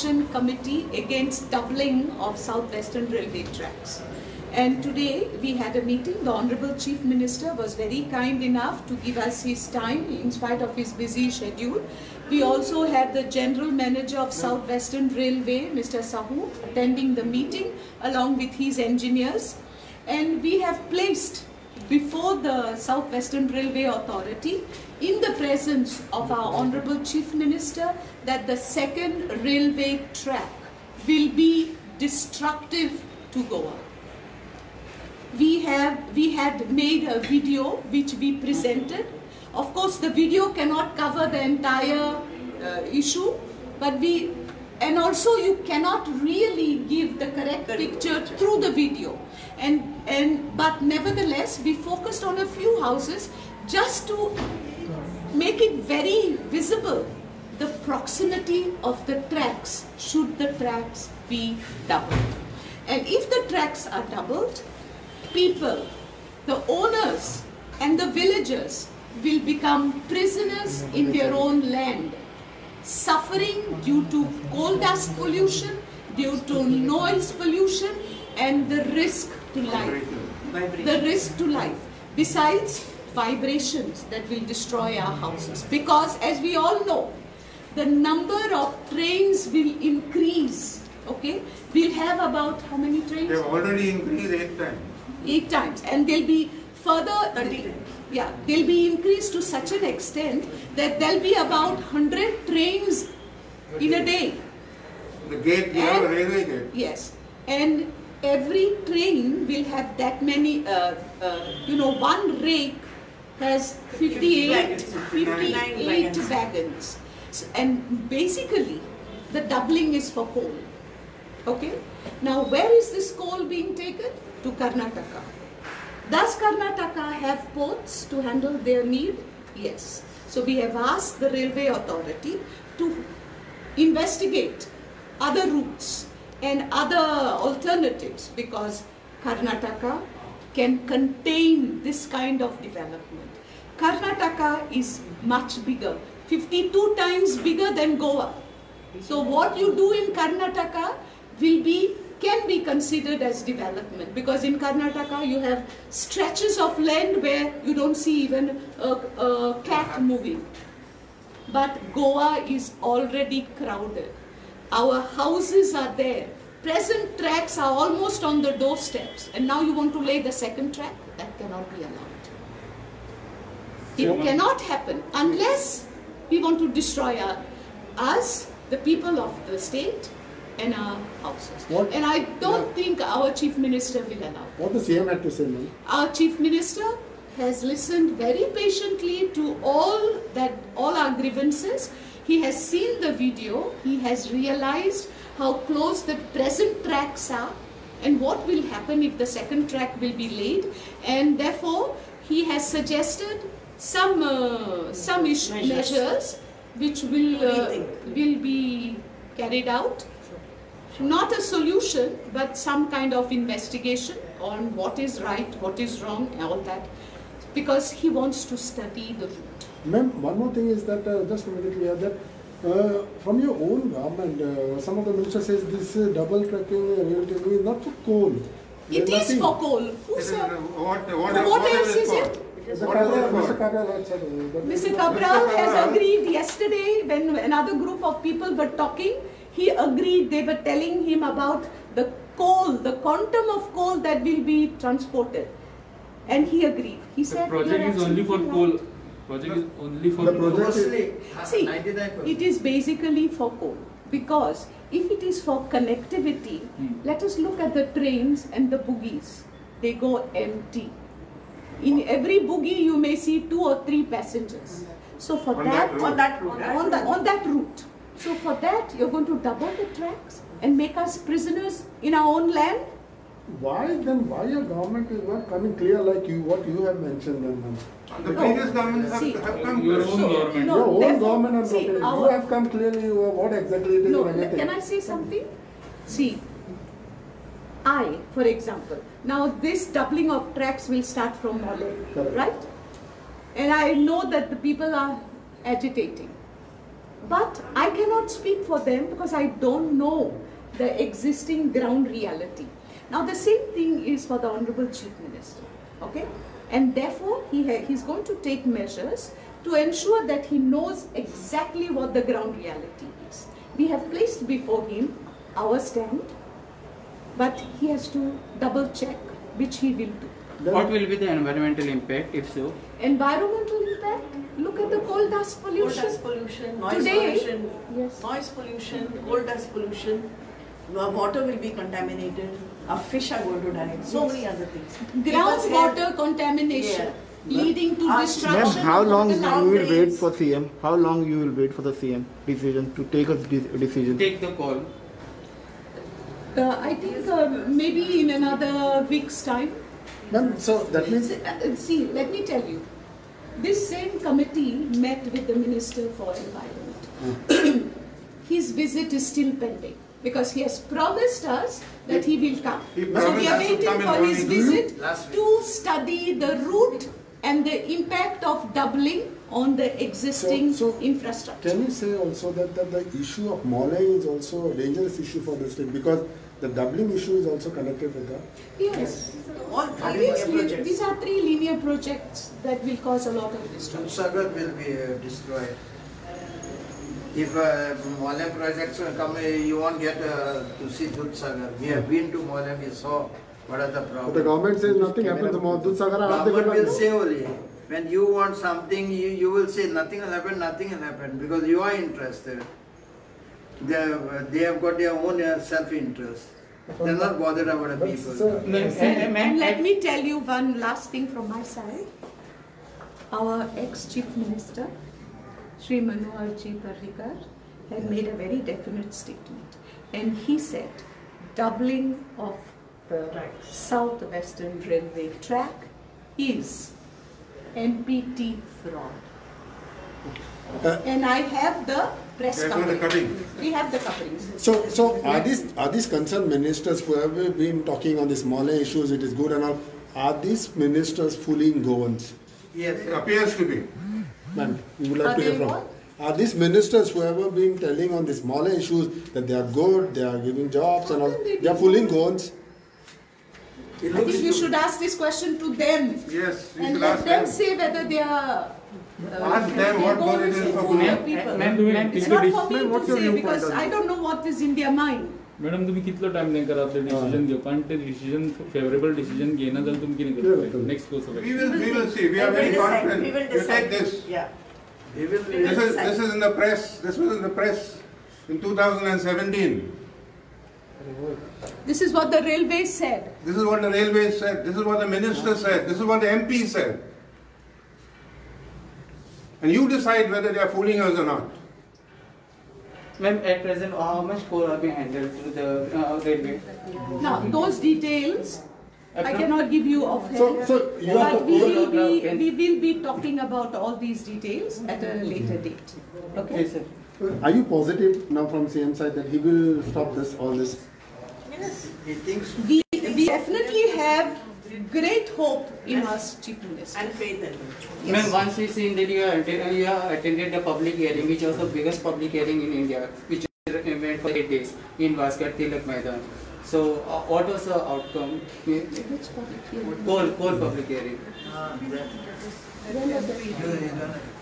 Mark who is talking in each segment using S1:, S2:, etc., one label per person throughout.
S1: Action Committee against doubling of South Western Railway tracks. And today we had a meeting. The Honorable Chief Minister was very kind enough to give us his time in spite of his busy schedule. We also had the General Manager of South Western Railway, Mr. Sahu, attending the meeting along with his engineers. And we have placed before the South Western Railway Authority, in the presence of our Honorable Chief Minister, that the second railway track will be destructive to Goa. We had made a video which we presented. Of course, the video cannot cover the entire issue, but and also you cannot really give the correct picture through the video. But nevertheless, we focused on a few houses just to make it very visible the proximity of the tracks should the tracks be doubled. And if the tracks are doubled, people, the owners and the villagers will become prisoners in their own land, suffering due to coal dust pollution, due to noise pollution, and the risk to life. The risk to life. Besides vibrations that will destroy our houses. Because as we all know, the number of trains will increase. Okay? We'll have about how many trains?
S2: They have already increased 8 times.
S1: 8 times. And they'll be further, yeah, they'll be increased to such an extent that there'll be about 100 trains in a day.
S2: The gate, you have a railway gate.
S1: Yes. And every train will have that many, one rake has 58 wagons. So, and basically, the doubling is for coal. Okay? Now, where is this coal being taken? To Karnataka. Does Karnataka have ports to handle their need? Yes. So we have asked the Railway Authority to investigate other routes and other alternatives because Karnataka can contain this kind of development. Karnataka is much bigger, 52 times bigger than Goa. So what you do in Karnataka can be considered as development because in Karnataka you have stretches of land where you don't see even a cat moving. But Goa is already crowded. Our houses are there. Present tracks are almost on the doorsteps. And now you want to lay the second track? That cannot be allowed. It cannot happen unless we want to destroy us, the people of the state, and our houses. And I don't think our Chief Minister will allow.
S3: What the CM had to say, ma'am?
S1: Our Chief Minister has listened very patiently to all our grievances. He has seen the video. He has realized how close the present tracks are and what will happen if the second track will be laid. And therefore, he has suggested some measures which will be carried out. Not a solution, but some kind of investigation on what is right, what is wrong, and all that. Because he wants to study the route.
S3: Ma'am, one more thing is that, just to make it clear, that from your own government, some of the ministers says this double tracking rail tracking is not for coal.
S1: It is for coal. Who said?
S2: What
S1: else is it? Mr. Cabral has agreed yesterday when another group of people were talking. He agreed, they were telling him about the coal, the quantum of coal that will be transported. And he agreed. He said,
S4: the project is only for coal. Project is only for coal.
S1: See, it is basically for coal. Because if it is for connectivity, let us look at the trains and the bogies. They go empty. In every bogie, you may see 2 or 3 passengers. So for on that route. So for that, you're going to double the tracks and make us prisoners in our own land?
S3: Why your government is not coming clear like what you have mentioned then?
S2: The previous governments have come
S4: your own government.
S3: Your own government has you have come clearly what exactly it is or anything.
S1: Can I say something? See, for example, now this doubling of tracks will start from Mole, right? And I know that the people are agitating. But I cannot speak for them because I don't know the existing ground reality. Now the same thing is for the Honorable Chief Minister, okay? And therefore he's going to take measures to ensure that he knows exactly what the ground reality is. We have placed before him our stand, but he has to double check, which he will do.
S5: What will be the environmental impact if so?
S1: Environmental impact, look at the coal dust pollution.
S6: Coal dust pollution, noise
S1: Today,
S6: pollution,
S1: yes.
S6: noise pollution, coal dust pollution, water will be contaminated, our fish are going to die, so many other things.
S1: Groundwater contamination leading to destruction.
S7: Ma'am, how
S1: of
S7: long
S1: the
S7: you will wait
S1: lands.
S7: for CM? How long you will wait for the CM decision to take a decision?
S5: Take the call.
S1: I think maybe in another week's time.
S3: Ma'am, so that means
S1: See, let me tell you, this same committee met with the Minister for Environment. His visit is still pending because he has promised us that he will come.
S2: He
S1: So
S2: promised
S1: we are
S2: us to
S1: waiting
S2: come in
S1: for
S2: only
S1: his
S2: to you
S1: visit
S2: last week.
S1: to study the route and the impact of doubling on the existing
S3: So
S1: infrastructure.
S3: can you say also that the issue of Molai is also a dangerous issue for the state because the doubling issue is also connected with that?
S1: Yes.
S6: All three
S1: Obviously,
S6: projects.
S1: these are 3 linear projects that will cause a lot of destruction.
S8: Sagar will be destroyed. If Molem projects come, you won't get to see Dudhsagar. We have been to Molem, we saw what are the
S3: But the
S8: problems.
S3: government says nothing happens to Dudhsagar.
S8: Government will say only, when you want something, you will say nothing will happen because you are interested. They have got their own self-interest. They are not bothered about the people.
S3: Sir,
S1: And let me tell you one last thing from my side. Our ex-Chief Minister, Sri Manohar Ji Parrikar, had made a very definite statement. And he said, doubling of the South-Western Railway track is NPT fraud. And I have the press
S2: That's what the
S1: coverage.
S2: cutting.
S1: We have the coverings.
S3: So are these concerned ministers who have been talking on these Molai issues, it is good enough, are these ministers fooling Goans?
S8: Yes,
S2: It appears to be.
S3: Ma'am, we would like
S1: Are
S3: to hear
S1: they
S3: from.
S1: what?
S3: Are these ministers who have been telling on these Molai issues that they are good, they are giving jobs and all,
S1: How can they
S3: they are
S1: be
S3: fooling
S1: good?
S3: Goans?
S8: it
S1: I
S8: looks
S1: think you should ask this question to them.
S2: Yes, you
S1: And
S2: should
S1: let
S2: ask
S1: them
S2: them.
S1: say whether they are.
S2: Ask them what good it is for
S1: Madam,
S2: people.
S4: Ma'am,
S1: it's not for me
S3: Ma'am, what's
S1: to
S3: your
S1: say
S3: viewpoint
S1: because
S3: on
S1: I
S3: this?
S1: don't know what is in their mind.
S4: Madam तुम्ही कितलो time तांकां रावतले decision घेवपाक आनी ते decision favourable decision घेयना जाल्यार तुमी कितें करतले next course of
S2: We will see. We are
S6: We
S2: very
S6: will decide.
S2: confident.
S6: We will
S2: You take
S6: decide.
S2: this.
S6: Yeah.
S8: we will
S6: We will
S2: This is in the press. This was in the press in 2017.
S1: This is what the railways said.
S2: This is what the railways said. This is what the minister said. This is what the MP said. And you decide whether they are fooling us or not.
S5: Ma'am, at present, how much coal are being handled through the railway?
S1: Now, those details I cannot give you offhand.
S3: So you are
S1: But we
S3: proposing.
S1: will be talking about all these details at a later date. Okay?
S5: Yes, sir.
S3: Are you positive now from CM side that he will stop all this?
S6: Yes.
S8: he thinks
S1: We definitely have great hope in us, Chief Minister.
S6: And faith in them.
S5: Ma'am, once we seen that you have attended the public hearing, which was the biggest public hearing in India, which went for 8 days in Vaskat Tilak Maidan. So, what was the outcome?
S1: Which public hearing?
S5: Coal public hearing.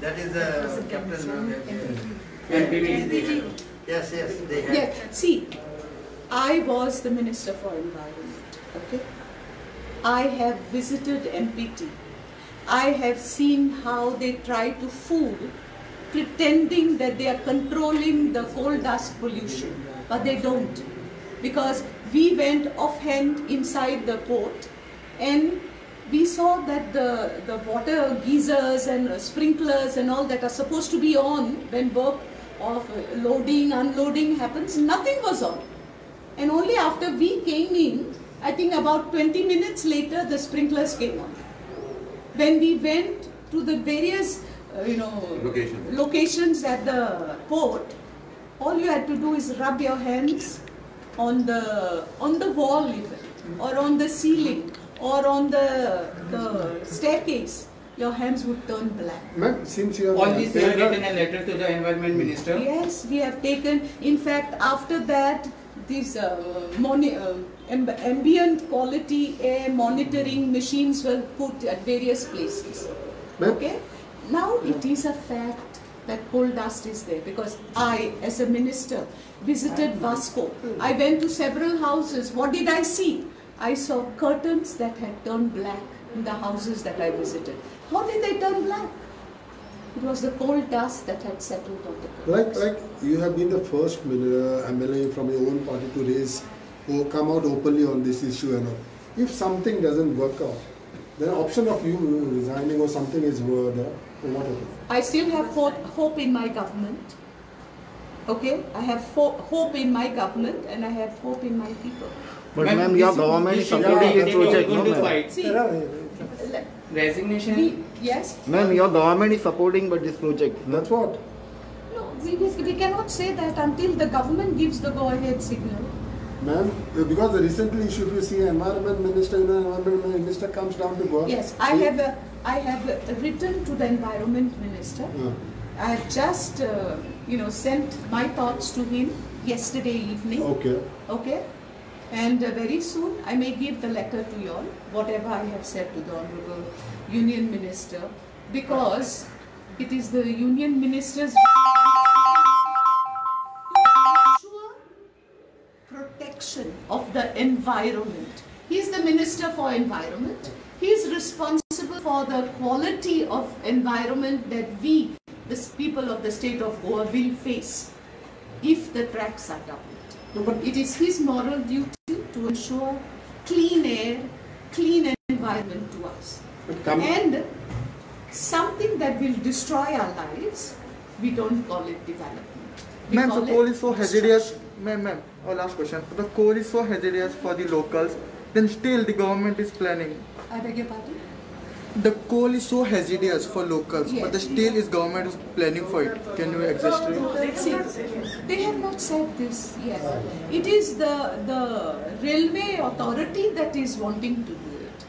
S8: that is the captain.
S5: NPT.
S8: Yes, they have.
S1: Yeah, see, I was the Minister for Environment, okay? I have visited MPT. I have seen how they try to fool, pretending that they are controlling the coal dust pollution, but they don't. Because we went offhand inside the port and we saw that the water geysers and sprinklers and all that are supposed to be on when work of loading, unloading happens, nothing was on. And only after we came in, I think about 20 minutes later, the sprinklers came on. When we went to the various, locations at the port, all you had to do is rub your hands on the wall even, or on the ceiling, or on the staircase. your hands would turn black.
S3: Ma'am, since you are
S5: All these we have written a letter to the Environment Minister.
S1: Yes, we have taken, in fact, after that, these ambient quality air monitoring machines were put at various places.
S3: Ma'am?
S1: Okay? Now it is a fact that coal dust is there because I, as a minister, visited Vasco. I went to several houses. What did I see? I saw curtains that had turned black in the houses that I visited. How did they turn black? It was the coal dust that had settled on the curtains.
S3: Like you have been the first MLA from your own party to raise or come out openly on this issue and all. If something doesn't work out, then option of you resigning or something is there. What happens?
S1: I still have hope in my government. Okay, I have hope in my government and I have hope in my people.
S7: But ma'am, your government is supporting this project, no ma'am?
S1: See,
S5: Resignation.
S1: yes.
S7: Ma'am, your government is supporting but this project. No?
S3: That's what.
S1: No, we cannot say that until the government gives the go-ahead signal.
S3: Ma'am, because the recently issue, if you see environment minister comes down to Goa.
S1: Yes, I have written to the environment minister. I have just sent my thoughts to him yesterday evening.
S3: Okay.
S1: Okay. And very soon I may give the letter to you all, whatever I have said to the Honorable Union Minister, because it is the Union Minister's ensure protection of the environment. He is the Minister for Environment. He is responsible for the quality of environment that we, the people of the state of Goa, will face if the tracks are doubled.
S3: No, but
S1: It is his moral duty to ensure clean air, clean environment to us. And something that will destroy our lives, we don't call it development. We
S9: Ma'am,
S1: call
S9: the coal
S1: it
S9: is so hazardous.
S1: destruction.
S9: Ma'am, last question. The coal is so hazardous for the locals, then still the government is planning.
S1: I beg your pardon?
S9: The coal is so hazardous for locals,
S1: Yes.
S9: but the still is government is planning for it. Can you exaggerate?
S1: See, they have not said this yet. It is the railway authority that is wanting to do it.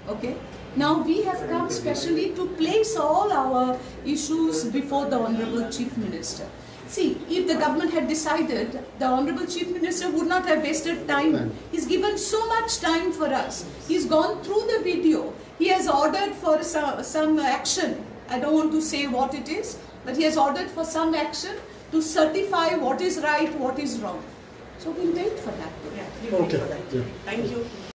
S1: Okay? Now we have come specially to place all our issues before the Honorable Chief Minister. See, if the government had decided, the Honorable Chief Minister would not have wasted time. He's given so much time for us. He's gone through the video. He has ordered for some action. I don't want to say what it is, but he has ordered for some action to certify what is right, what is wrong. So we'll wait for that.
S3: okay. Yeah.
S6: Thank you.